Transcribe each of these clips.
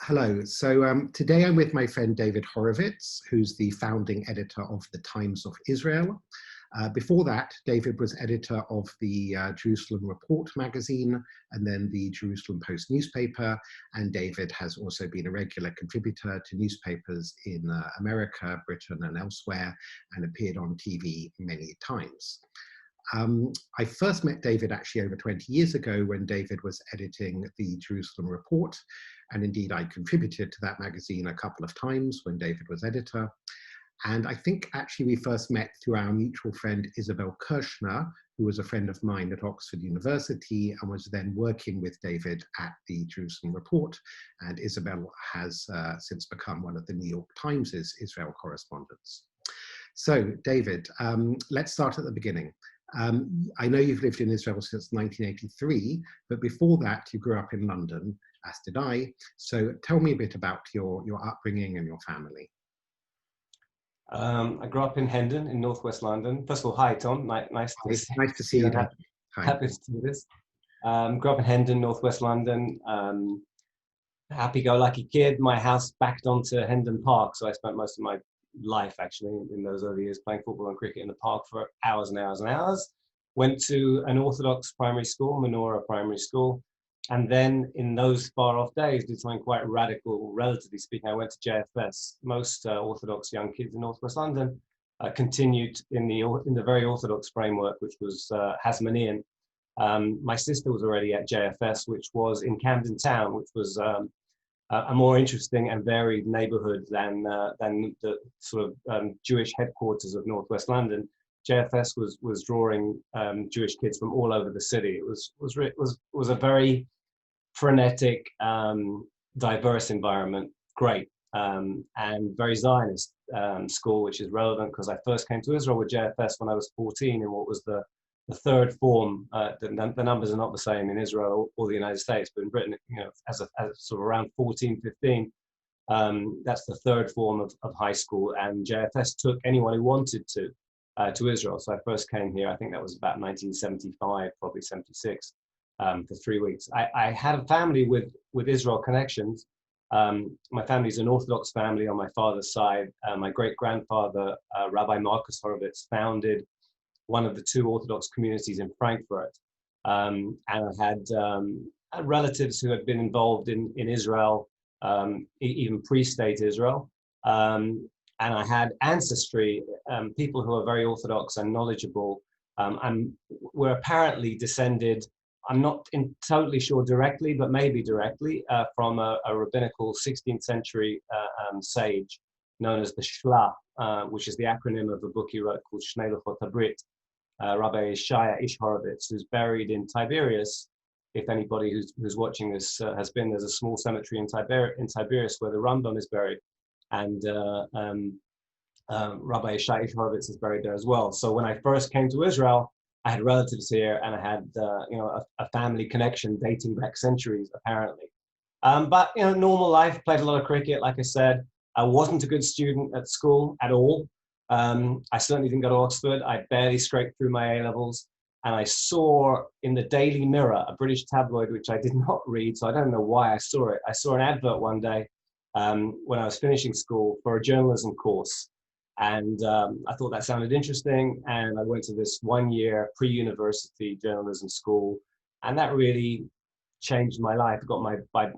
Hello. Today I'm with my friend David Horovitz, who's the founding editor of the Times of Israel. Before that, David was editor of the Jerusalem Report magazine and then the Jerusalem Post newspaper. And David has also been a regular contributor to newspapers in America, Britain, and elsewhere, and appeared on TV many times. I first met David actually over 20 years ago when David was editing the Jerusalem Report. And indeed, I contributed to that magazine a couple of times when David was editor. And I think actually we first met through our mutual friend, Isabel Kirshner, who was a friend of mine at Oxford University and was then working with David at the Jerusalem Report. And Isabel has since become one of the New York Times's Israel correspondents. So David, let's start at the beginning. I know you've lived in Israel since 1983, but before that you grew up in London, as did I. So tell me a bit about your upbringing and your family. I grew up in Hendon in northwest London. First of all, hi Tom, nice to see you. Happy to do this. Grew up in Hendon, northwest London. Happy-go-lucky kid. My house backed onto Hendon Park, so I spent most of my life actually in those early years playing football and cricket in the park for hours and hours and hours. Went to an Orthodox primary school, Menorah Primary School, and then in those far off days did something quite radical, relatively speaking. I went to JFS. Most Orthodox young kids in northwest London continued in the very Orthodox framework, which was Hasmonean. My sister was already at JFS, which was in Camden Town, which was a more interesting and varied neighborhood than the sort of Jewish headquarters of northwest London. JFS was drawing Jewish kids from all over the city. It was a very frenetic, diverse environment, great, and very Zionist school, which is relevant because I first came to Israel with JFS when I was 14 in what was the third form. The numbers are not the same in Israel or the United States, but in Britain, as sort of around 14, 15, that's the third form of high school, and JFS took anyone who wanted to Israel. So I first came here, I think that was about 1975, probably 76, for 3 weeks. I had a family with Israel connections. My family is an Orthodox family on my father's side. My great-grandfather, Rabbi Marcus Horovitz, founded one of the two Orthodox communities in Frankfurt. And I had relatives who had been involved in Israel, even pre-state Israel. And I had ancestry, people who are very Orthodox and knowledgeable, and were apparently descended, I'm not totally sure directly, but maybe directly, from a rabbinical 16th century sage known as the Shla, which is the acronym of a book he wrote called Shnei Luchot HaBrit, Rabbi Shaya Ish Horovitz, who's buried in Tiberias. If anybody who's watching this has been, there's a small cemetery in Tiberias where the Rambam is buried, and Rabbi Shaya Ish Horovitz is buried there as well. So when I first came to Israel, I had relatives here, and I had a family connection dating back centuries, apparently. But normal life, played a lot of cricket, like I said. I wasn't a good student at school at all. I certainly didn't go to Oxford. I barely scraped through my A-levels. And I saw in the Daily Mirror, a British tabloid, which I did not read, so I don't know why I saw it. I saw an advert one day when I was finishing school for a journalism course. And I thought that sounded interesting. And I went to this 1-year pre-university journalism school. And that really changed my life, got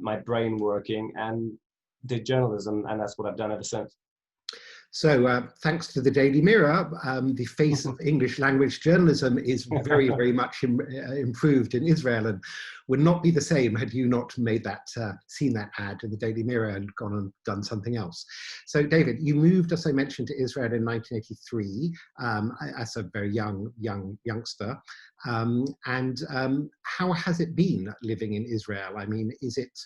my brain working, and did journalism. And that's what I've done ever since. So thanks to the Daily Mirror, the face of English language journalism is very, very much improved in Israel, and would not be the same had you not made that, seen that ad in the Daily Mirror and gone and done something else. So David, you moved, as I mentioned, to Israel in 1983 as a very youngster. How has it been living in Israel? I mean, is it,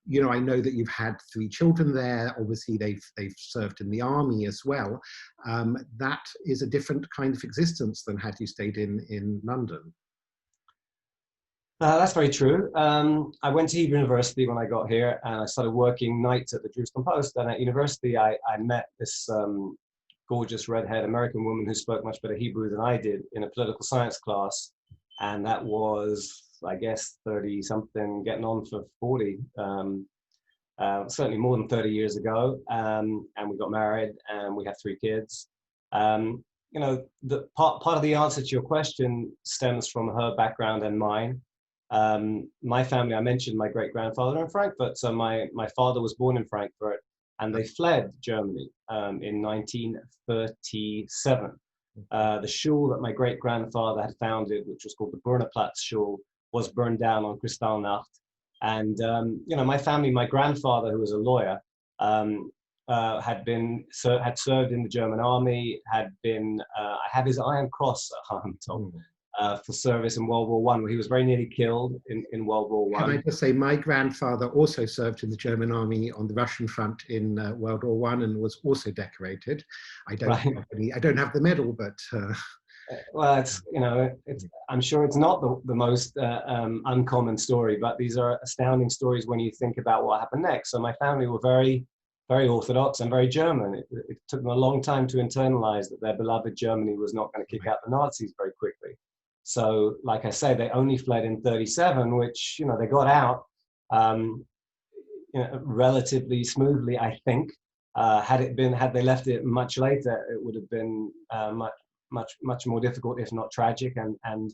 I know that you've had 3 children there. Obviously, they've served in the army as well. That is a different kind of existence than had you stayed in London. That's very true. I went to Hebrew University when I got here, and I started working nights at the Jerusalem Post. And at university, I met this gorgeous redhead American woman who spoke much better Hebrew than I did in a political science class. And that was, I guess, 30 something, getting on for 40. certainly more than 30 years ago, and we got married, and we have 3 kids. You know, the part of the answer to your question stems from her background and mine. My family, I mentioned my great-grandfather in Frankfurt, so my father was born in Frankfurt, and they fled Germany in 1937. The shul that my great-grandfather had founded, which was called the Brennerplatz Shul, was burned down on Kristallnacht. And you know, my family, my grandfather, who was a lawyer, had served in the German army, I have his Iron Cross at home, Tom, for service in World War I, where he was very nearly killed in World War I. Can I just say, my grandfather also served in the German army on the Russian front in World War I and was also decorated. I don't have the medal, but well, it's, you know, I'm sure it's not the most uncommon story, but these are astounding stories when you think about what happened next. So my family were very, very Orthodox and very German. It took them a long time to internalize that their beloved Germany was not going to kick out the Nazis very quickly. So, like I say, they only fled in 37, which, you know, they got out you know, relatively smoothly, I think. Had they left it much later, it would have been much more difficult, if not tragic. And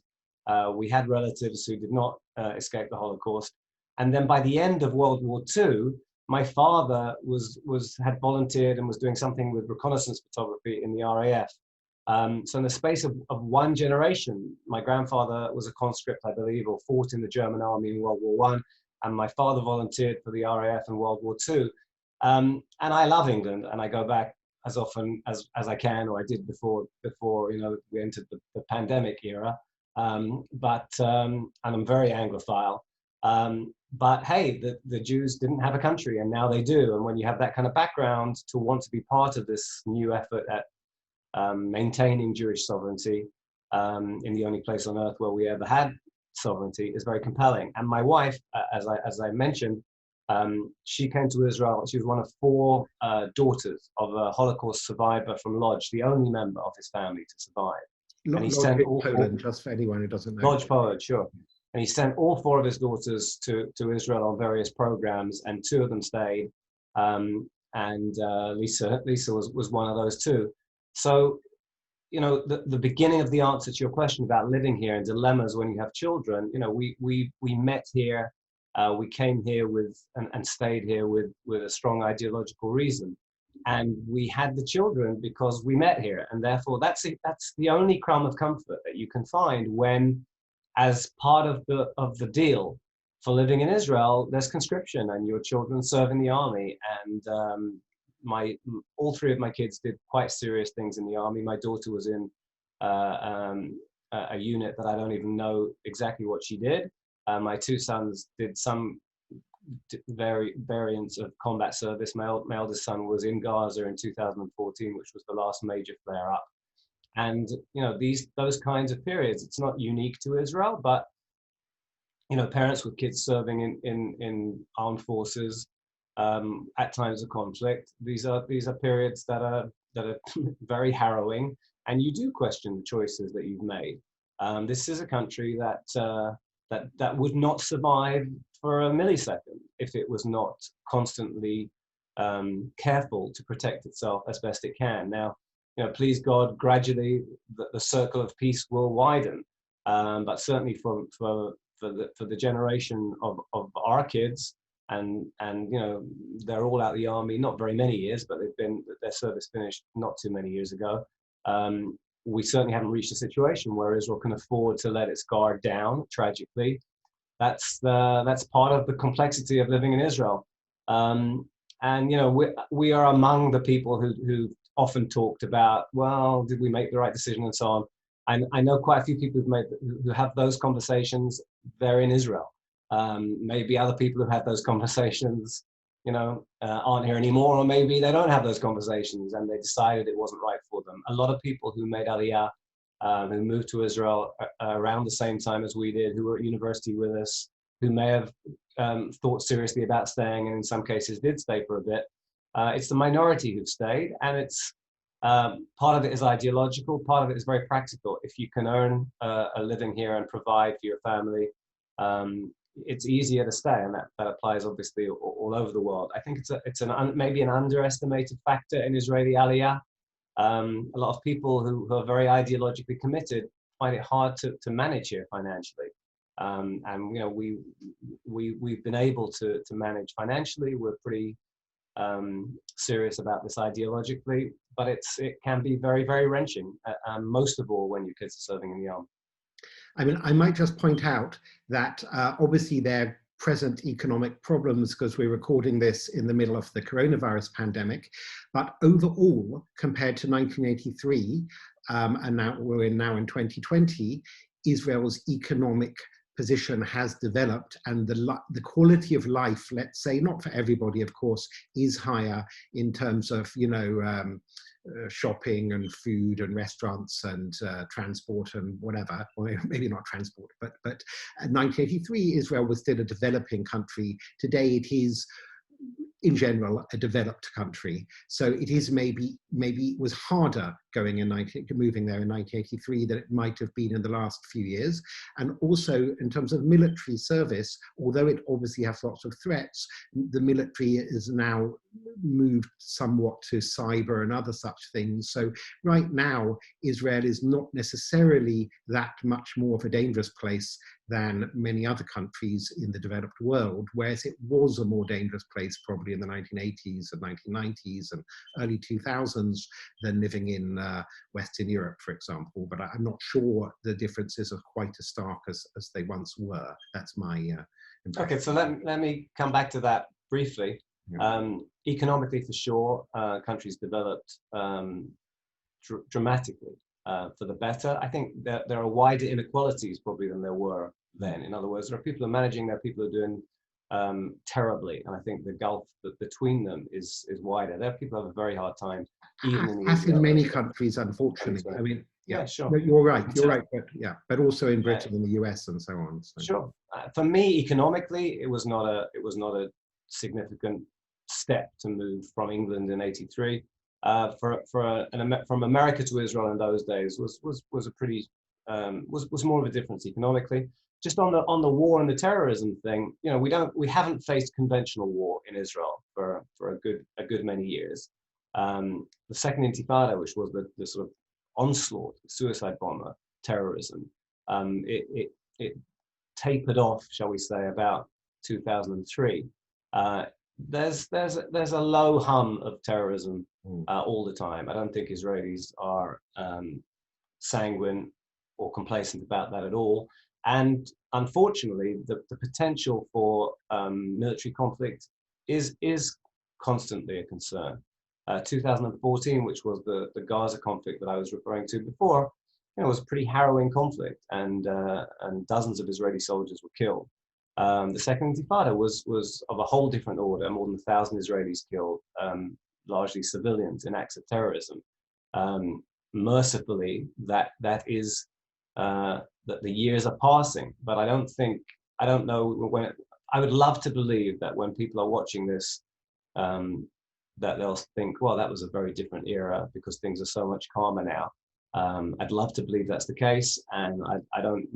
we had relatives who did not escape the Holocaust. And then by the end of World War II, my father had volunteered and was doing something with reconnaissance photography in the RAF. So in the space of 1 generation, my grandfather was a conscript, I believe, or fought in the German army in World War I, and my father volunteered for the RAF in World War II. And I love England, and I go back as often as I can, or I did before you know, we entered the pandemic era. And I'm very Anglophile. But hey, the Jews didn't have a country, and now they do. And when you have that kind of background, to want to be part of this new effort at maintaining Jewish sovereignty in the only place on earth where we ever had sovereignty is very compelling. And my wife, as I mentioned, she came to Israel. She was one of 4 daughters of a Holocaust survivor from Lodz, the only member of his family to survive. And he sent all Poland, just for anyone who doesn't know. Lodz, Poland, sure. And he sent all 4 of his daughters to Israel on various programs, and 2 of them stayed. Lisa was one of those 2. So, you know, the beginning of the answer to your question about living here and dilemmas when you have children, you know, we met here, we came here and stayed here with a strong ideological reason. And we had the children because we met here. And therefore, that's the only crumb of comfort that you can find when, as part of the deal for living in Israel, there's conscription and your children serve in the army. And all 3 of my kids did quite serious things in the army. My daughter was in a unit that I don't even know exactly what she did. My 2 sons did some variants of combat service. My eldest son was in Gaza in 2014, which was the last major flare-up. And you know, those kinds of periods, it's not unique to Israel, but you know, parents with kids serving in armed forces at times of conflict, these are periods that are very harrowing, and you do question the choices that you've made. This is a country that would not survive for a millisecond if it was not constantly careful to protect itself as best it can. Now, you know, please God, gradually the circle of peace will widen, but certainly for the generation of our kids, and you know, they're all out of the army, not very many years, but their service finished not too many years ago. We certainly haven't reached a situation where Israel can afford to let its guard down, tragically. That's part of the complexity of living in Israel. And you know, we are among the people who often talked about, well, did we make the right decision and so on. I know quite a few people who have those conversations. They're in Israel. Maybe other people who had those conversations, you know, aren't here anymore, or maybe they don't have those conversations and they decided it wasn't right for them. A lot of people who made Aliyah, who moved to Israel around the same time as we did, who were at university with us, who may have thought seriously about staying, and in some cases did stay for a bit. It's the minority who've stayed, and it's part of it is ideological, part of it is very practical. If you can earn a living here and provide for your family, it's easier to stay, and that applies obviously all over the world. I think it's maybe an underestimated factor in Israeli Aliyah. A lot of people who are very ideologically committed find it hard to manage here financially. And we've been able to manage financially. We're pretty serious about this ideologically, but it can be very, very wrenching, most of all when your kids are serving in the army. I mean, I might just point out that obviously there are present economic problems because we're recording this in the middle of the coronavirus pandemic, but overall, compared to 1983, and now we're now in 2020, Israel's economic position has developed, and the quality of life, let's say, not for everybody, of course, is higher in terms of, shopping and food and restaurants and transport and whatever, or maybe not transport, but in 1983, Israel was still a developing country. Today it is, in general, a developed country. So it is maybe it was harder moving there in 1983 than it might have been in the last few years. And also in terms of military service, although it obviously has lots of threats, the military is now moved somewhat to cyber and other such things. So right now, Israel is not necessarily that much more of a dangerous place than many other countries in the developed world, whereas it was a more dangerous place probably in the 1980s and 1990s and early 2000s than living in Western Europe, for example. But I'm not sure the differences are quite as stark as they once were. That's my impression. Okay, so let me come back to that briefly. Yeah. Economically, for sure, countries developed dramatically for the better. I think that there are wider inequalities probably than there were then. In other words, there are people who are managing, there are people who are doing terribly, and I think the gulf between them is wider. There are people who have a very hard time, even in the as in many countries, unfortunately. I mean, yeah, sure. No, you're right, but also in Britain and the US and so on. So. Sure. For me, economically, it was not a significant step to move from England in '83. From America to Israel in those days was a pretty was more of a difference economically. Just on the war and the terrorism thing, we haven't faced conventional war in Israel for a good many years. The second Intifada, which was the sort of onslaught, suicide bomber, terrorism, it tapered off, shall we say, about 2003. There's a low hum of terrorism all the time. I don't think Israelis are sanguine or complacent about that at all. And unfortunately, the potential for military conflict is constantly a concern. 2014, which was the Gaza conflict that I was referring to before, was a pretty harrowing conflict, and dozens of Israeli soldiers were killed. The second Intifada was of a whole different order. More than 1,000 Israelis killed, largely civilians in acts of terrorism. Mercifully, that is that the years are passing, but I don't know when. I would love to believe that when people are watching this, that they'll think, well, that was a very different era because things are so much calmer now. I'd love to believe that's the case, and I don't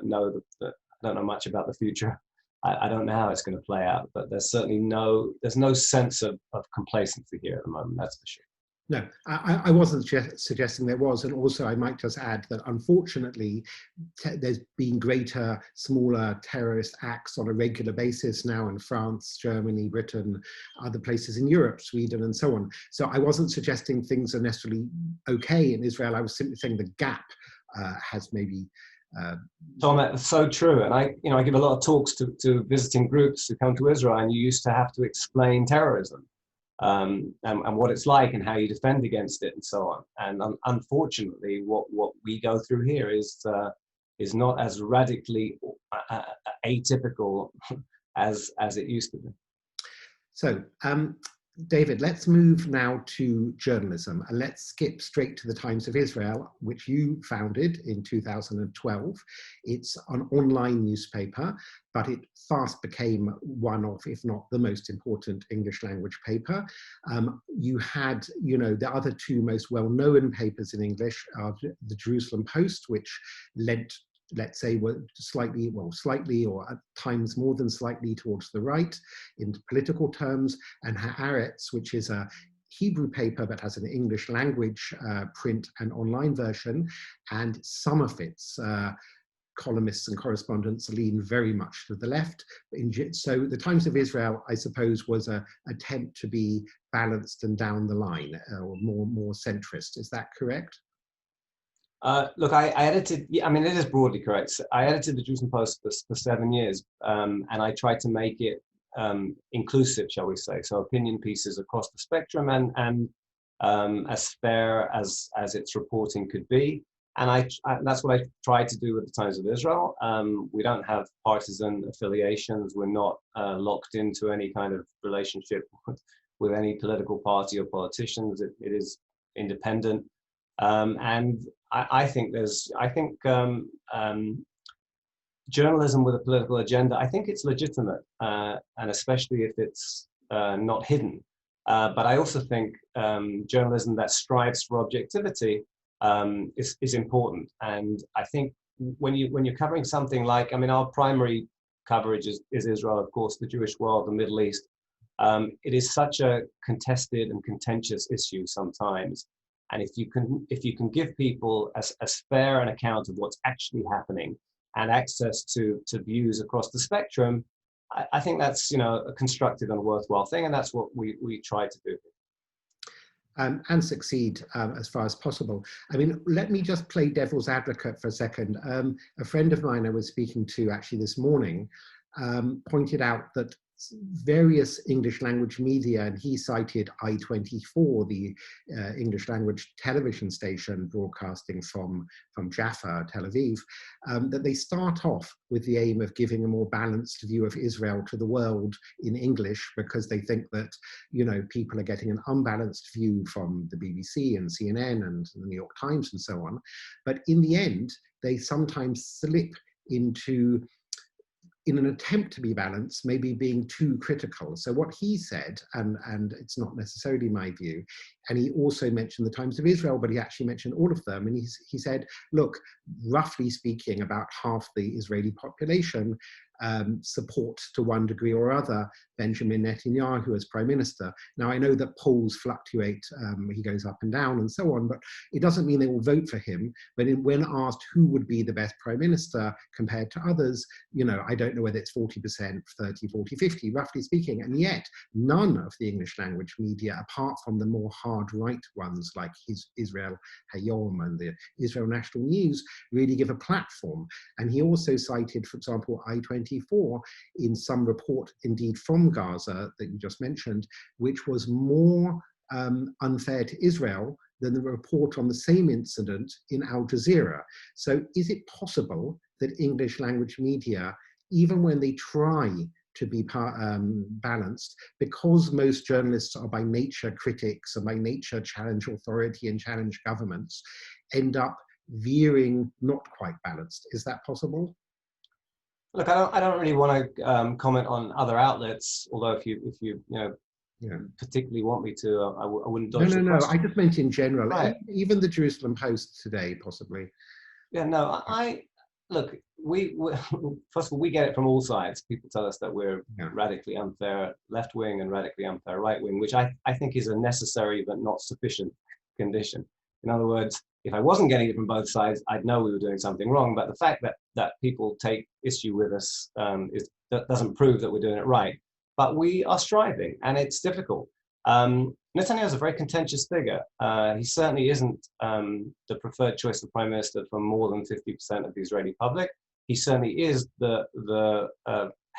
know I don't know much about the future. I don't know how it's going to play out, but there's certainly no sense of complacency here at the moment. That's for sure. No, I wasn't suggesting there was, and also I might just add that unfortunately there's been smaller terrorist acts on a regular basis now in France, Germany, Britain, other places in Europe, Sweden, and so on. So I wasn't suggesting things are necessarily okay in Israel. I was simply saying the gap has maybe. Tom, that's so true. And I give a lot of talks to visiting groups who come to Israel, and you used to have to explain terrorism. And what it's like and how you defend against it and so on. And unfortunately, what we go through here is not as radically atypical as it used to be. So, David, let's move now to journalism, and let's skip straight to the Times of Israel, which you founded in 2012. It's an online newspaper, but it fast became one of, if not the most important English language paper. You had, the other two most well-known papers in English are the Jerusalem Post, which lent let's say, were slightly, well, slightly or at times more than slightly towards the right in political terms, and Haaretz, which is a Hebrew paper but has an English language print and online version, and some of its columnists and correspondents lean very much to the left. So the Times of Israel, I suppose, was an attempt to be balanced and down the line, or more centrist. Is that correct? Look, I edited, I mean, it is broadly correct. I edited the Jerusalem Post for 7 years, and I tried to make it inclusive, shall we say, so opinion pieces across the spectrum and as fair as its reporting could be. And that's what I tried to do with the Times of Israel. We don't have partisan affiliations. We're not locked into any kind of relationship with any political party or politicians. It is independent. And I think journalism with a political agenda, I think it's legitimate, and especially if it's not hidden. But I also think journalism that strives for objectivity is important. And I think when you're covering something like, I mean, our primary coverage is Israel, of course, the Jewish world, the Middle East. It is such a contested and contentious issue sometimes. And if you can give people as fair an account of what's actually happening and access to views across the spectrum, I think that's, a constructive and worthwhile thing, and that's what we try to do. And succeed as far as possible. I mean, let me just play devil's advocate for a second. A friend of mine I was speaking to actually this morning pointed out that various English language media, and he cited I-24, the English language television station broadcasting from Jaffa, Tel Aviv, that they start off with the aim of giving a more balanced view of Israel to the world in English, because they think that, people are getting an unbalanced view from the BBC and CNN and the New York Times and so on. But in the end, they sometimes slip into, in an attempt to be balanced, maybe being too critical. So what he said, and it's not necessarily my view, and he also mentioned the Times of Israel, but he actually mentioned all of them. And he said, look, roughly speaking, about half the Israeli population support to one degree or other Benjamin Netanyahu as prime minister. Now, I know that polls fluctuate, he goes up and down and so on, but it doesn't mean they will vote for him. But when asked who would be the best prime minister compared to others, I don't know whether it's 40%, 30, 40, 50, roughly speaking. And yet none of the English language media, apart from the more hard right ones like Israel Hayom and the Israel National News, really give a platform. And he also cited, for example, I-24 in some report, indeed from Gaza that you just mentioned, which was more unfair to Israel than the report on the same incident in Al Jazeera. So is it possible that English language media, even when they try to be balanced, because most journalists are by nature critics and by nature challenge authority and challenge governments, end up veering not quite balanced? Is that possible? Look, I don't really want to comment on other outlets, although if you particularly want me to, I wouldn't dodge the question. I just meant in general, right. Even the Jerusalem Post today, possibly. Yeah, no, look, we first of all, we get it from all sides. People tell us that we're radically unfair left-wing and radically unfair right-wing, which I think is a necessary but not sufficient condition. In other words, if I wasn't getting it from both sides, I'd know we were doing something wrong. But the fact that people take issue with us that doesn't prove that we're doing it right. But we are striving, and it's difficult. Netanyahu is a very contentious figure. He certainly isn't the preferred choice of prime minister for more than 50% of the Israeli public. He certainly is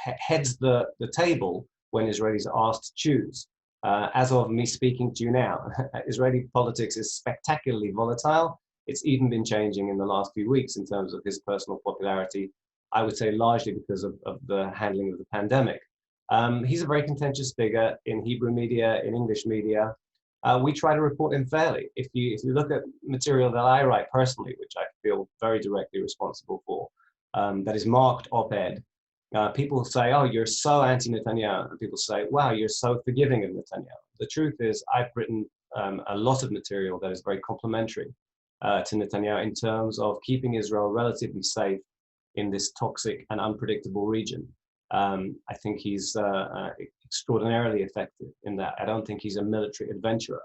heads the table when Israelis are asked to choose. As of me speaking to you now, Israeli politics is spectacularly volatile. It's even been changing in the last few weeks in terms of his personal popularity, I would say largely because of the handling of the pandemic. He's a very contentious figure in Hebrew media, in English media. We try to report him fairly. If you look at material that I write personally, which I feel very directly responsible for, that is marked op-ed, people say, oh, you're so anti-Netanyahu. And people say, wow, you're so forgiving of Netanyahu. The truth is, I've written a lot of material that is very complimentary to Netanyahu in terms of keeping Israel relatively safe in this toxic and unpredictable region. I think he's extraordinarily effective in that. I don't think he's a military adventurer.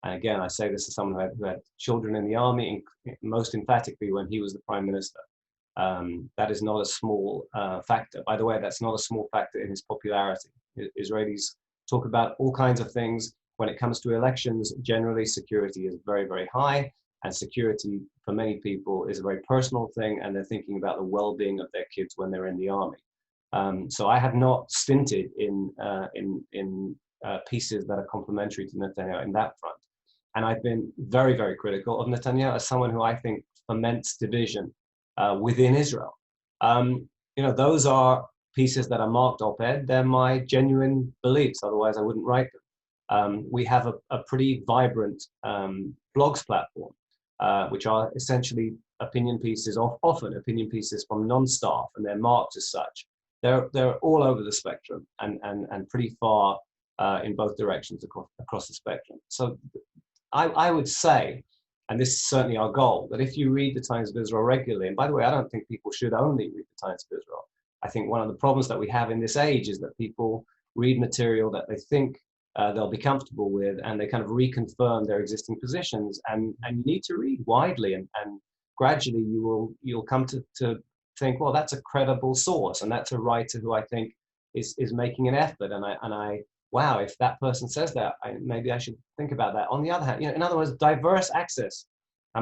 And again, I say this as someone who had children in the army, most emphatically when he was the prime minister. That is not a small factor. By the way, that's not a small factor in his popularity. Israelis talk about all kinds of things. When it comes to elections, generally security is very, very high. And security for many people is a very personal thing, and they're thinking about the well-being of their kids when they're in the army. So I have not stinted in pieces that are complementary to Netanyahu in that front. And I've been very, very critical of Netanyahu as someone who I think foments division within Israel. Those are pieces that are marked op-ed. They're my genuine beliefs, otherwise I wouldn't write them. We have a pretty vibrant blogs platform, which are essentially opinion pieces, often opinion pieces from non-staff, and they're marked as such. They're all over the spectrum and pretty far in both directions across the spectrum. So I would say, and this is certainly our goal, that if you read the Times of Israel regularly, and by the way, I don't think people should only read the Times of Israel. I think one of the problems that we have in this age is that people read material that they think they'll be comfortable with, and they kind of reconfirm their existing positions. And you need to read widely, and gradually you'll come to think, well, that's a credible source, and that's a writer who I think is making an effort. And I wow, if that person says that, maybe I should think about that. On the other hand, in other words, diverse access.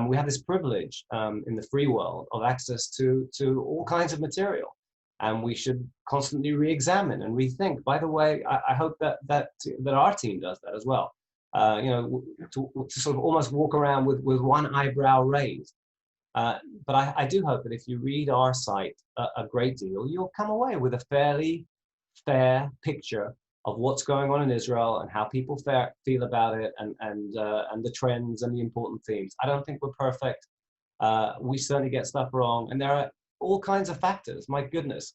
We have this privilege in the free world of access to all kinds of material, and we should constantly re-examine and rethink. By the way, I hope that our team does that as well. To sort of almost walk around with one eyebrow raised. But I do hope that if you read our site a great deal, you'll come away with a fairly fair picture of what's going on in Israel and how people feel about it, and the trends and the important themes. I don't think we're perfect. We certainly get stuff wrong, and there are all kinds of factors. My goodness,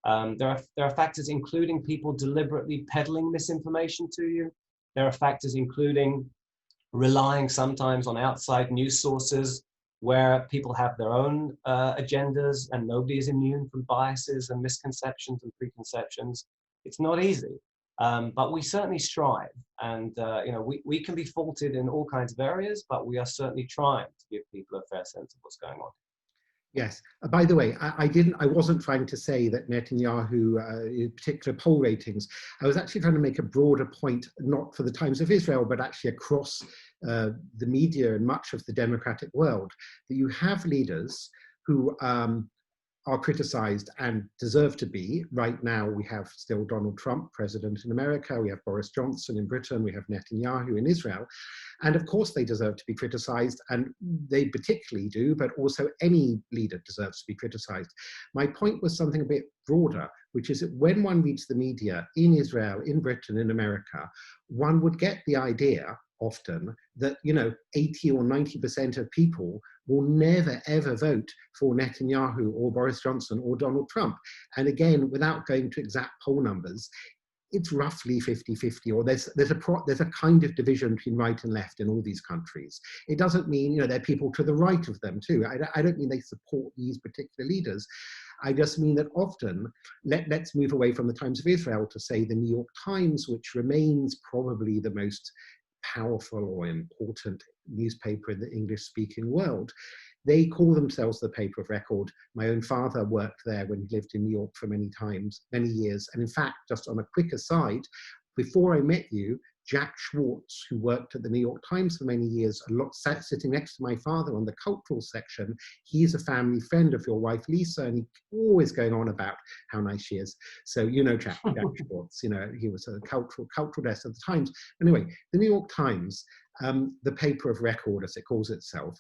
there are factors including people deliberately peddling misinformation to you. There are factors including relying sometimes on outside news sources where people have their own agendas, and nobody is immune from biases and misconceptions and preconceptions. It's not easy. But we certainly strive, and we can be faulted in all kinds of areas, but we are certainly trying to give people a fair sense of what's going on. Yes. By the way, I wasn't trying to say that Netanyahu, in particular poll ratings. I was actually trying to make a broader point, not for the Times of Israel, but actually across the media and much of the democratic world, that you have leaders who are criticized and deserve to be. Right now, we have still Donald Trump, president in America. We have Boris Johnson in Britain. We have Netanyahu in Israel. And of course, they deserve to be criticized, and they particularly do, but also any leader deserves to be criticized. My point was something a bit broader, which is that when one reads the media in Israel, in Britain, in America, one would get the idea often that 80 or 90% of people will never ever vote for Netanyahu or Boris Johnson or Donald Trump. And again, without going to exact poll numbers, it's roughly 50-50, or there's a kind of division between right and left in all these countries. It doesn't mean there are people to the right of them too. I don't mean they support these particular leaders. I just mean that often, let's move away from the Times of Israel to say the New York Times, which remains probably the most powerful or important newspaper in the English-speaking world. They call themselves the paper of record. My own father worked there when he lived in New York for many years. And in fact, just on a quick aside, before I met you, Jack Schwartz, who worked at the New York Times for many years, sitting next to my father on the cultural section, he's a family friend of your wife, Lisa, and he's always going on about how nice she is. So Jack Schwartz, he was a cultural desk at the Times. Anyway, the New York Times, the paper of record, as it calls itself,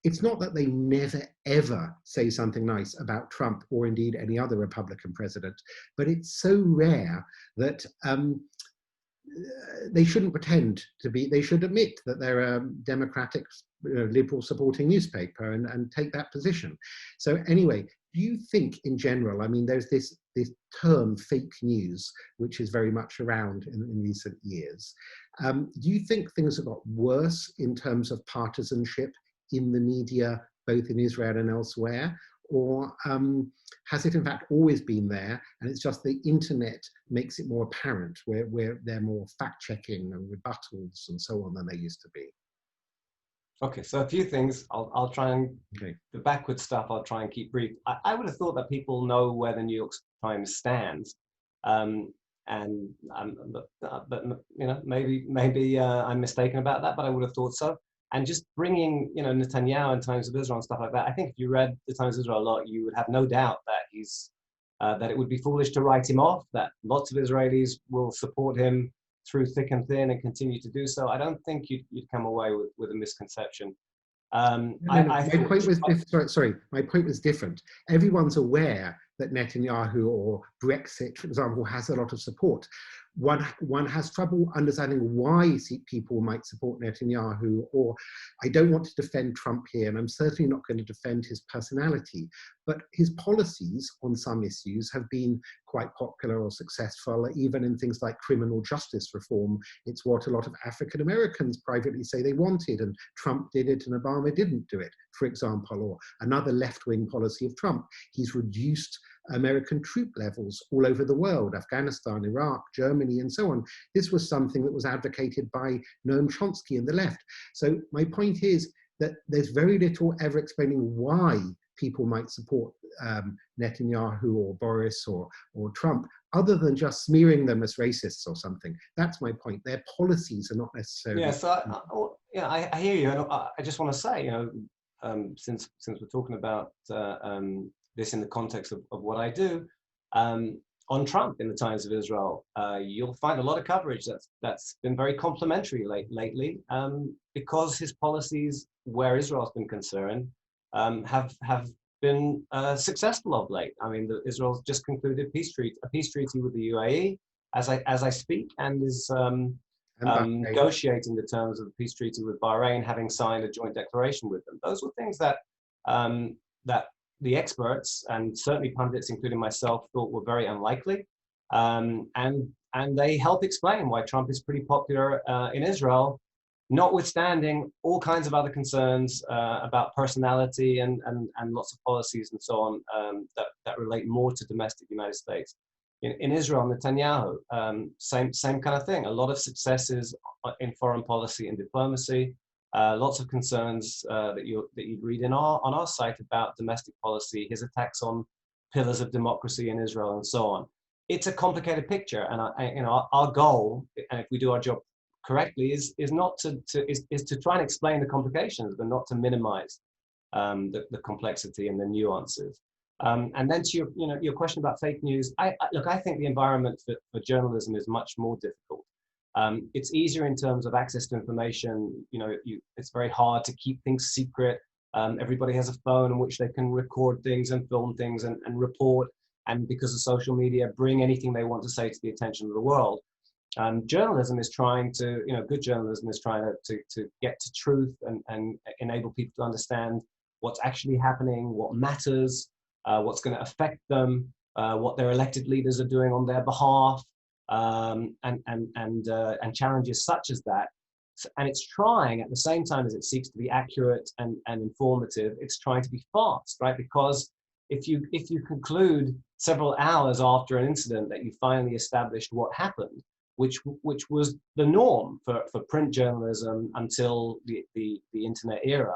it's not that they never, ever say something nice about Trump or indeed any other Republican president, but it's so rare that they shouldn't pretend to be. They should admit that they're a democratic, liberal supporting newspaper and take that position. So anyway, do you think in general, there's this term fake news, which is very much around in recent years. Do you think things have got worse in terms of partisanship in the media, both in Israel and elsewhere? or has it in fact always been there, and it's just the internet makes it more apparent, where they're more fact-checking and rebuttals and so on than they used to be? Okay, so a few things. I'll try and, Okay. the backward stuff I'll try and keep brief. I would have thought that people know where the New York Times stands, but you know, maybe I'm mistaken about that, but I would have thought so. And just bringing, you know, Netanyahu and Times of Israel and stuff like that, I think if you read the Times of Israel a lot, you would have no doubt that he's that it would be foolish to write him off, that lots of Israelis will support him through thick and thin and continue to do so. I don't think you'd come away with a misconception. My point was sorry, my point was different. Everyone's aware that Netanyahu or Brexit, for example, has a lot of support. One has trouble understanding why people might support Netanyahu, or I don't want to defend Trump here, and I'm certainly not going to defend his personality, but his policies on some issues have been quite popular or successful, even in things like criminal justice reform. It's what a lot of African Americans privately say they wanted, and Trump did it and Obama didn't do it, for example. Or another left-wing policy of Trump, he's reduced American troop levels all over the world, Afghanistan, Iraq, Germany, and so on. This was something that was advocated by Noam Chomsky and the left. So my point is that there's very little ever explaining why people might support Netanyahu or Boris or Trump, other than just smearing them as racists or something. That's my point. Their policies are not necessarily. Yeah, so I hear you, and I just want to say, you know, since we're talking about this in the context of what I do, on Trump in the Times of Israel, you'll find a lot of coverage that's been very complimentary lately, because his policies, where Israel's been concerned, have been successful of late. I mean, Israel's just concluded a peace treaty with the UAE as I speak, and is negotiating the terms of the peace treaty with Bahrain, having signed a joint declaration with them. Those were things that that the experts and certainly pundits, including myself, thought were very unlikely, and they help explain why Trump is pretty popular in Israel, notwithstanding all kinds of other concerns about personality and lots of policies and so on that relate more to domestic United States. In Israel, Netanyahu, same kind of thing. A lot of successes in foreign policy and diplomacy. Lots of concerns that you'd read on our site about domestic policy, his attacks on pillars of democracy in Israel, and so on. It's a complicated picture, and our goal, and if we do our job correctly, is to try and explain the complications, but not to minimize the complexity and the nuances. And then to your question about fake news, I think the environment for journalism is much more difficult. It's easier in terms of access to information. It's very hard to keep things secret. Everybody has a phone in which they can record things and film things and report. And because of social media, bring anything they want to say to the attention of the world. Journalism is trying to, good journalism is trying to get to truth and enable people to understand what's actually happening, what matters, what's going to affect them, what their elected leaders are doing on their behalf. And challenges such as that, and it's trying at the same time as it seeks to be accurate and informative. It's trying to be fast, right? Because if you conclude several hours after an incident that you finally established what happened, which was the norm for print journalism until the internet era.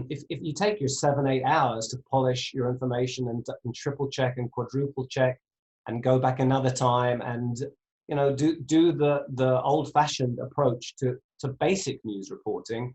If you take your 7-8 hours to polish your information and triple check and quadruple check, and go back another time and do the old-fashioned approach to basic news reporting,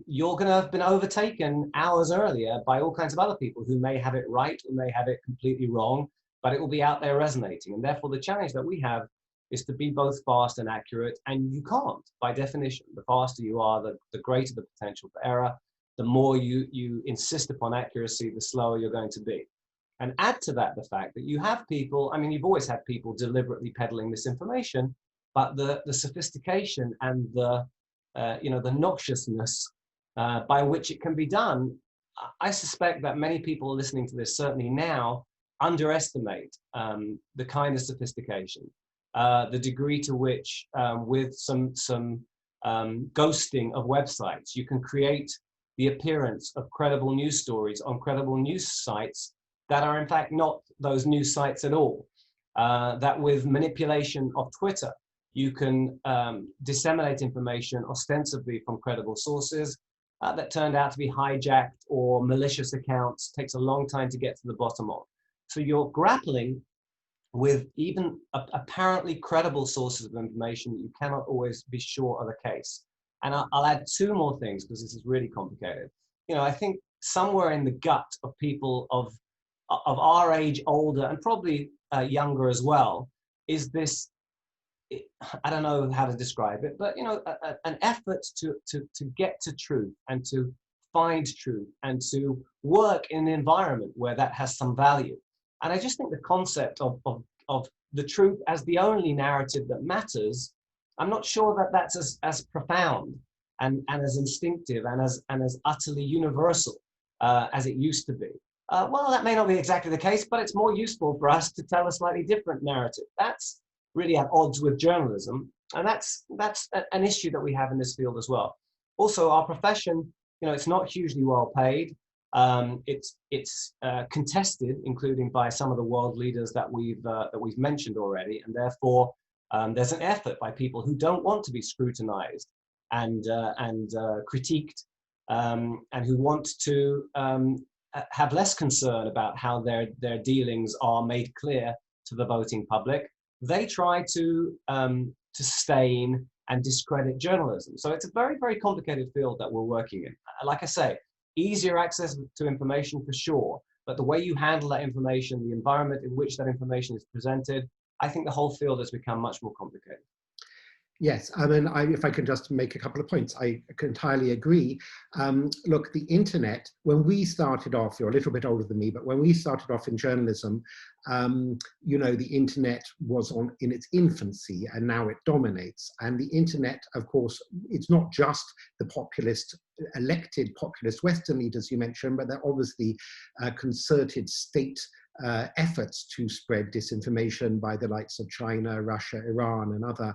you're going to have been overtaken hours earlier by all kinds of other people who may have it right or may have it completely wrong, but it will be out there resonating. And therefore, the challenge that we have is to be both fast and accurate, and you can't, by definition. The faster you are, the greater the potential for error. The more you insist upon accuracy, the slower you're going to be. And add to that the fact that you have people, you've always had people deliberately peddling misinformation, but the sophistication and the noxiousness by which it can be done, I suspect that many people listening to this, certainly now, underestimate the kind of sophistication, the degree to which, with some ghosting of websites, you can create the appearance of credible news stories on credible news sites that are in fact not those news sites at all. That with manipulation of Twitter, you can disseminate information ostensibly from credible sources that turned out to be hijacked or malicious accounts. Takes a long time to get to the bottom of. So you're grappling with even apparently credible sources of information that you cannot always be sure are the case. And I'll add two more things because this is really complicated. You know, I think somewhere in the gut of people of our age, older, and probably younger as well, is this, I don't know how to describe it, but you know, an effort to get to truth and to find truth and to work in an environment where that has some value. And I just think the concept of the truth as the only narrative that matters, I'm not sure that that's as profound and as instinctive and as utterly universal as it used to be. Well, that may not be exactly the case, but it's more useful for us to tell a slightly different narrative. That's really at odds with journalism, and that's an issue that we have in this field as well. Also, our profession, you know, it's not hugely well paid. It's contested, including by some of the world leaders that we've mentioned already, and therefore there's an effort by people who don't want to be scrutinized and critiqued, and who want to have less concern about how their dealings are made clear to the voting public. They try to stain and discredit journalism. So it's a very, very complicated field that we're working in. Like I say, easier access to information for sure, but the way you handle that information, the environment in which that information is presented, I think the whole field has become much more complicated. Yes, I mean, if I can just make a couple of points, I entirely agree. Look, the internet, when we started off, you're a little bit older than me, but when we started off in journalism, you know, the internet was in its infancy and now it dominates. And the internet, of course, it's not just the elected populist Western leaders you mentioned, but they're obviously concerted state efforts to spread disinformation by the likes of China, Russia, Iran, and other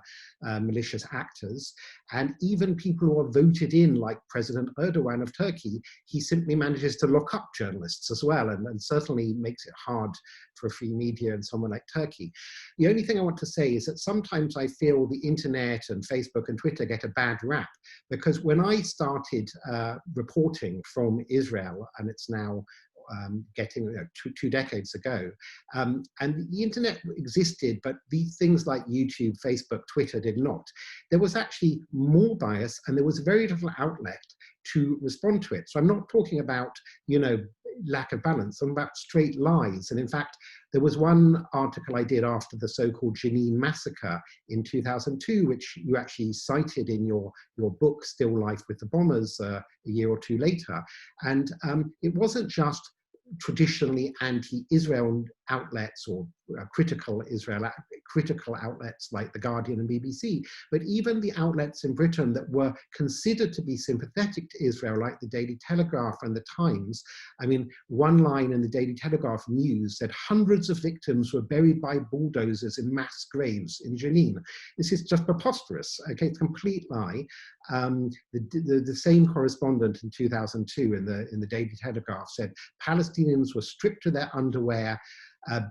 malicious actors. And even people who are voted in, like President Erdogan of Turkey, he simply manages to lock up journalists as well, and certainly makes it hard for free media in somewhere like Turkey. The only thing I want to say is that sometimes I feel the internet and Facebook and Twitter get a bad rap, because when I started reporting from Israel, and it's now getting two decades ago, and the internet existed, but these things like YouTube, Facebook, Twitter did not. There was actually more bias, and there was very little outlet to respond to it. So I'm not talking about, you know, lack of balance. I'm about straight lies. And in fact, there was one article I did after the so-called Jenin massacre in 2002, which you actually cited in your book, Still Life with the Bombers, a year or two later. And it wasn't just traditionally anti-Israel outlets or critical outlets like The Guardian and BBC, but even the outlets in Britain that were considered to be sympathetic to Israel, like the Daily Telegraph and the Times. I mean, one line in the Daily Telegraph news said hundreds of victims were buried by bulldozers in mass graves in Jenin. This is just preposterous. Okay, it's a complete lie. The same correspondent in 2002 in the Daily Telegraph said Palestinians were stripped to their underwear,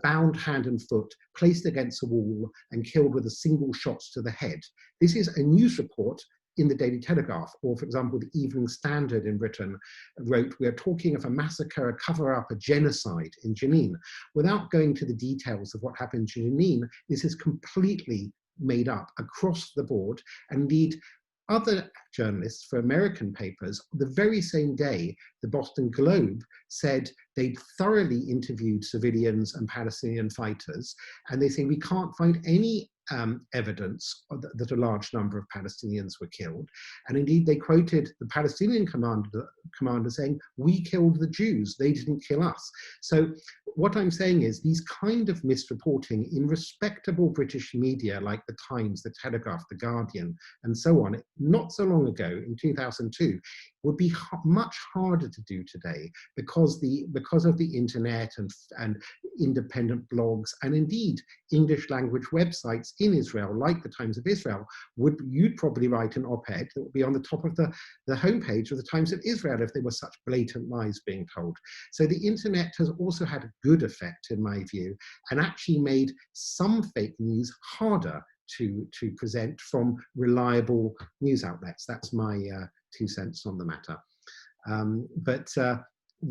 bound hand and foot, placed against a wall and killed with a single shot to the head. This is a news report in the Daily Telegraph. Or for example, the Evening Standard in Britain wrote, "We are talking of a massacre, a cover-up, a genocide in Jenin." Without going to the details of what happened in Jenin, this is completely made up across the board. And indeed, other journalists for American papers, the very same day, the Boston Globe said they'd thoroughly interviewed civilians and Palestinian fighters, and they say we can't find any evidence that a large number of Palestinians were killed. And indeed, they quoted the Palestinian commander saying, "We killed the Jews, they didn't kill us." So what I'm saying is these kind of misreporting in respectable British media like the Times, the Telegraph, the Guardian, and so on, not so long ago in 2002, would be much harder to do today because of the internet and independent blogs, and indeed English language websites in Israel, like the Times of Israel, you'd probably write an op-ed that would be on the top of the homepage of the Times of Israel if there were such blatant lies being told. So the internet has also had a good effect, in my view, and actually made some fake news harder to present from reliable news outlets. That's my 2 cents on the matter.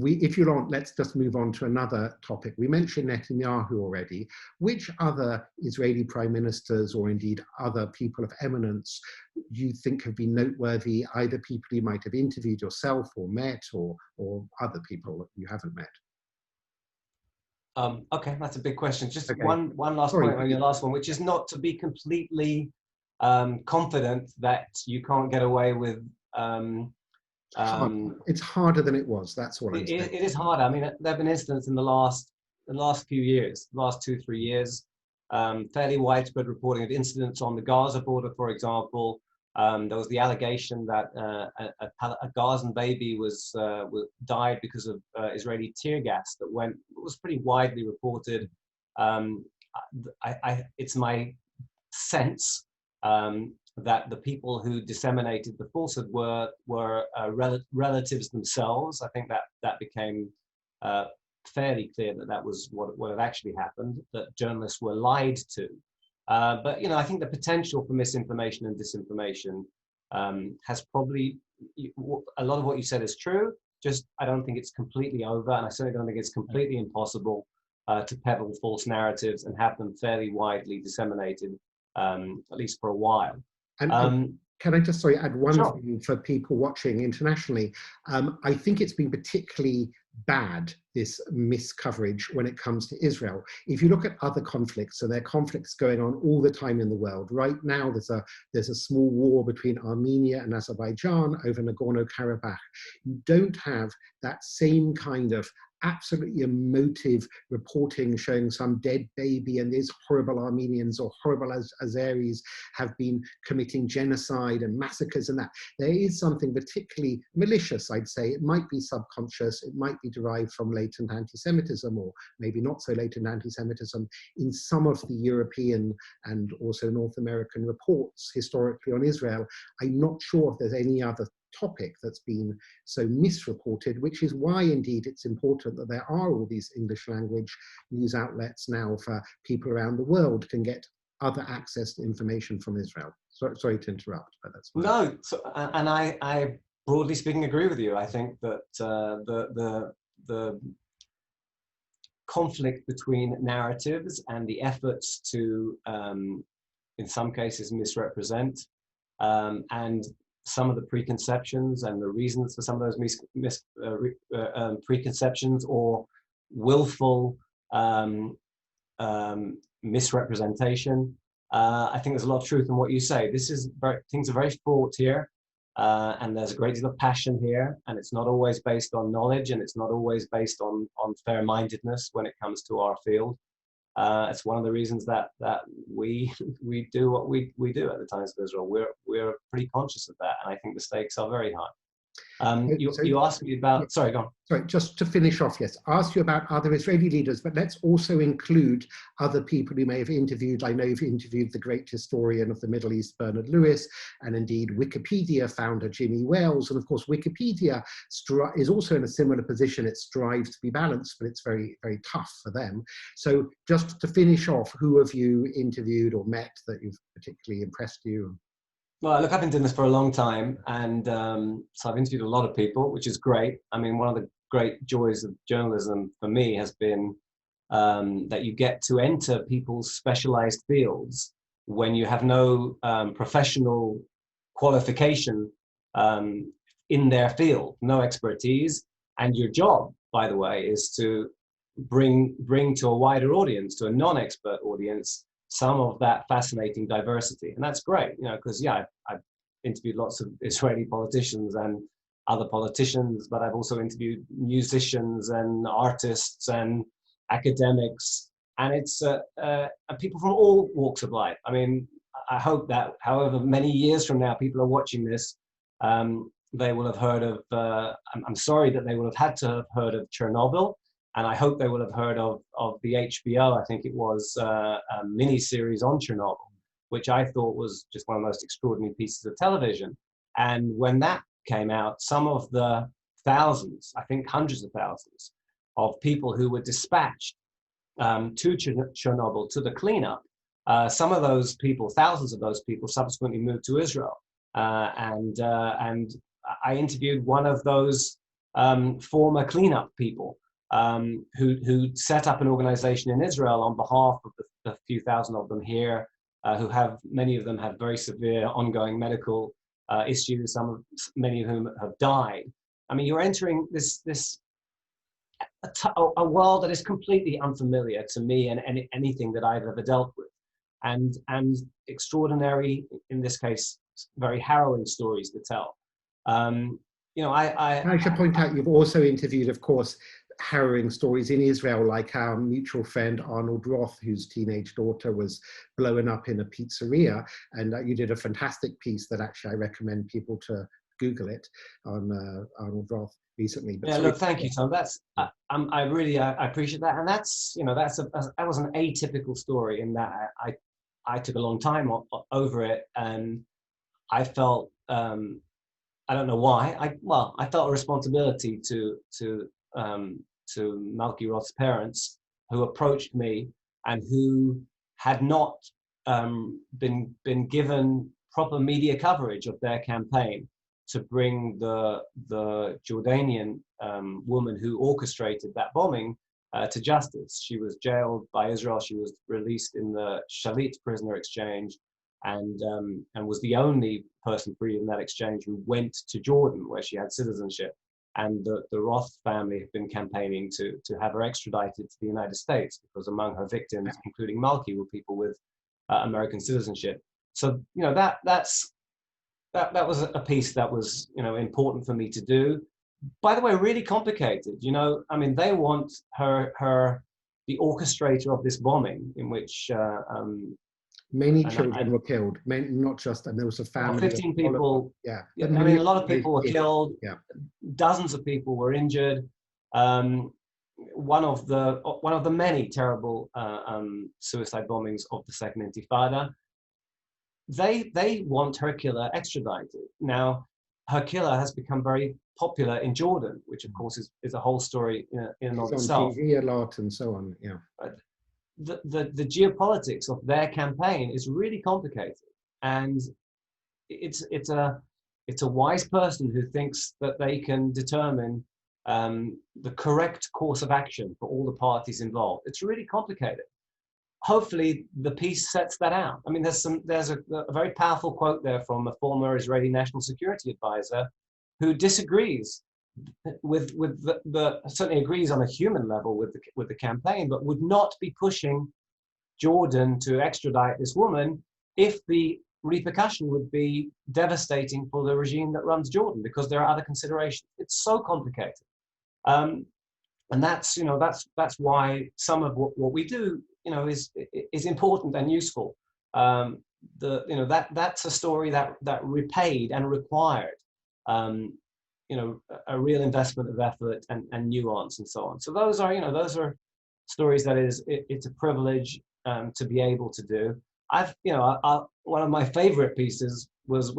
If you want, let's just move on to another topic. We mentioned Netanyahu already. Which other Israeli prime ministers, or indeed other people of eminence, you think have been noteworthy, either people you might have interviewed yourself or met, or other people that you haven't met? Okay, that's a big question. Just Okay. one last point on your last one, which is not to be completely confident that you can't get away with. It's harder than it was. That's all I'm saying. It is harder. I mean, there have been incidents in the last few years, last 2-3 years, fairly widespread reporting of incidents on the Gaza border, for example. There was the allegation that a Gazan baby died because of Israeli tear gas that was pretty widely reported. It's my sense that the people who disseminated the falsehood were relatives themselves. I think that became fairly clear that was what had actually happened, that journalists were lied to. But I think the potential for misinformation and disinformation has probably, a lot of what you said is true, just I don't think it's completely over, and I certainly don't think it's completely impossible to peddle false narratives and have them fairly widely disseminated, at least for a while. And can I just add one Sure. thing for people watching internationally? I think it's been particularly bad, this miscoverage, when it comes to Israel. If you look at other conflicts, so there are conflicts going on all the time in the world. Right now, there's a small war between Armenia and Azerbaijan over Nagorno-Karabakh. You don't have that same kind of absolutely emotive reporting showing some dead baby and these horrible Armenians or horrible Azeris have been committing genocide and massacres and that. There is something particularly malicious, I'd say. It might be subconscious, it might be derived from latent anti-Semitism, or maybe not so latent anti-Semitism, in some of the European and also North American reports historically on Israel. I'm not sure if there's any other topic that's been so misreported, which is why indeed it's important that there are all these English language news outlets now for people around the world can get other access to information from Israel. Sorry to interrupt, but that's fine. No, and I broadly speaking agree with you. I think that the conflict between narratives and the efforts to, in some cases, misrepresent, and some of the preconceptions and the reasons for some of those preconceptions or willful misrepresentation. I think there's a lot of truth in what you say. Things are very fraught here, and there's a great deal of passion here, and it's not always based on knowledge, and it's not always based on fair-mindedness when it comes to our field. It's one of the reasons that we do what we do at the Times of Israel. We're pretty conscious of that, and I think the stakes are very high. You asked me about, sorry, go on. Sorry, just to finish off, yes, ask you about other Israeli leaders, but let's also include other people you may have interviewed. I know you've interviewed the great historian of the Middle East, Bernard Lewis, and indeed Wikipedia founder Jimmy Wales. And of course, Wikipedia is also in a similar position. It strives to be balanced, but it's very, very tough for them. So just to finish off, who have you interviewed or met that you've particularly impressed you? Well, look, I've been doing this for a long time, and so I've interviewed a lot of people, which is great. I mean, one of the great joys of journalism for me has been that you get to enter people's specialized fields when you have no professional qualification in their field, no expertise. And your job, by the way, is to bring to a wider audience, to a non-expert audience, some of that fascinating diversity. And that's great, because I've interviewed lots of Israeli politicians and other politicians, but I've also interviewed musicians and artists and academics, and it's people from all walks of life. I mean, I hope that however many years from now people are watching this, they will have heard of, I'm sorry that they will have had to have heard of Chernobyl, and I hope they will have heard of the HBO, I think it was, a mini-series on Chernobyl, which I thought was just one of the most extraordinary pieces of television. And when that came out, some of the thousands, I think hundreds of thousands, of people who were dispatched to Chernobyl, to the cleanup, some of those people, thousands of those people, subsequently moved to Israel. And I interviewed one of those former cleanup people who set up an organization in Israel on behalf of the few thousand of them here, many of them have very severe ongoing medical issues, many of whom have died. I mean, you're entering a world that is completely unfamiliar to me and anything that I've ever dealt with, and extraordinary, in this case, very harrowing stories to tell. I should point out you've also interviewed, of course, harrowing stories in Israel, like our mutual friend Arnold Roth, whose teenage daughter was blown up in a pizzeria, and you did a fantastic piece that actually I recommend people to Google it on Arnold Roth recently. But yeah, look, thank you, Tom. That's I really appreciate that, and that was an atypical story in that I took a long time over it, and I felt I don't know why. I felt a responsibility to Malky Roth's parents, who approached me and who had not been given proper media coverage of their campaign to bring the Jordanian woman who orchestrated that bombing to justice. She was jailed by Israel. She was released in the Shalit prisoner exchange, and was the only person freed in that exchange who went to Jordan, where she had citizenship. And the Roth family have been campaigning to have her extradited to the United States, because among her victims, including Malky, were people with American citizenship. So that was a piece that was important for me to do. By the way, really complicated. I mean, they want the orchestrator of this bombing, in which many children were killed, not just, and there was a family. 15 people. Yeah. I mean, a lot of people were killed. Yeah. Dozens of people were injured. One of the many terrible suicide bombings of the Second Intifada. They want her killer extradited. Now, her killer has become very popular in Jordan, which of course is a whole story in and of itself. On TV a lot and so on. Yeah. But the geopolitics of their campaign is really complicated, and it's a wise person who thinks that they can determine the correct course of action for all the parties involved. It's really complicated. Hopefully the piece sets that out. I mean, there's a very powerful quote there from a former Israeli national security advisor who disagrees with certainly agrees on a human level with the campaign, but would not be pushing Jordan to extradite this woman if the repercussion would be devastating for the regime that runs Jordan, because there are other considerations. It's so complicated, and that's why some of what we do is important and useful. That's a story that repaid and required a real investment of effort and nuance and so on. So those are stories that it's a privilege to be able to do. One of my favorite pieces was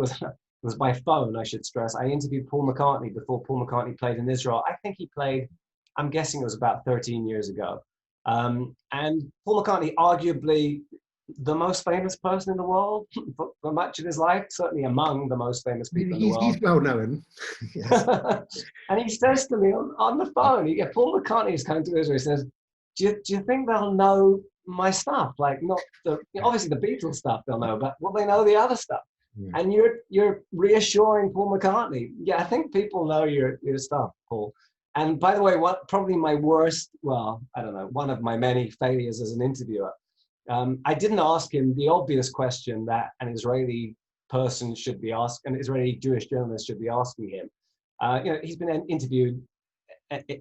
by phone, I should stress. I interviewed Paul McCartney before Paul McCartney played in Israel. I think he played, I'm guessing it was about 13 years ago. And Paul McCartney, arguably the most famous person in the world for much of his life, certainly among the most famous people in the world. He's well known. And he says to me on the phone, Paul McCartney is coming to Israel. He says, do you think they'll know my stuff? Like, not obviously the Beatles stuff they'll know, but will they know the other stuff? Yeah. And you're reassuring Paul McCartney. Yeah, I think people know your stuff, Paul. And by the way, probably my worst, one of my many failures as an interviewer, I didn't ask him the obvious question that an Israeli person should be asking, an Israeli Jewish journalist should be asking him. He's been interviewed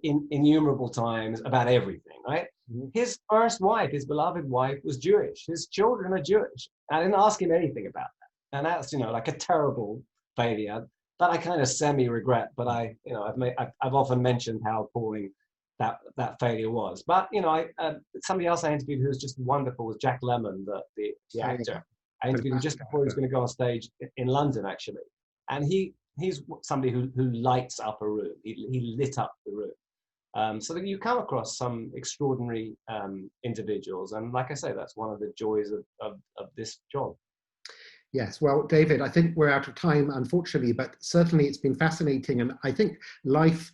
innumerable times about everything, right? His first wife, his beloved wife, was Jewish. His children are Jewish. I didn't ask him anything about that. And that's, like a terrible failure that I kind of semi-regret, but I've often mentioned how appalling that failure was. But, somebody else I interviewed who was just wonderful was Jack Lemmon, the actor. I interviewed him just before he was going to go on stage in London, actually. And he's somebody who lights up a room. He lit up the room. So that you come across some extraordinary individuals. And like I say, that's one of the joys of this job. Yes, well, David, I think we're out of time, unfortunately, but certainly it's been fascinating. And I think life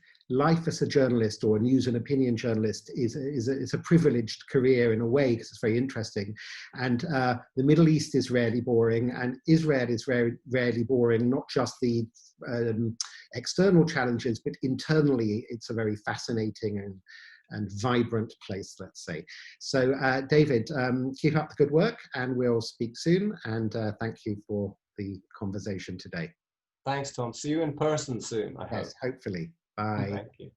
as a journalist or a news and opinion journalist is a privileged career in a way, because it's very interesting. And the Middle East is rarely boring, and Israel is very rarely boring, not just the external challenges, but internally it's a very fascinating and vibrant place, let's say. So David, keep up the good work, and we'll speak soon. And thank you for the conversation today. Thanks, Tom. See you in person soon, I hope. Yes, hopefully. Bye. Thank you.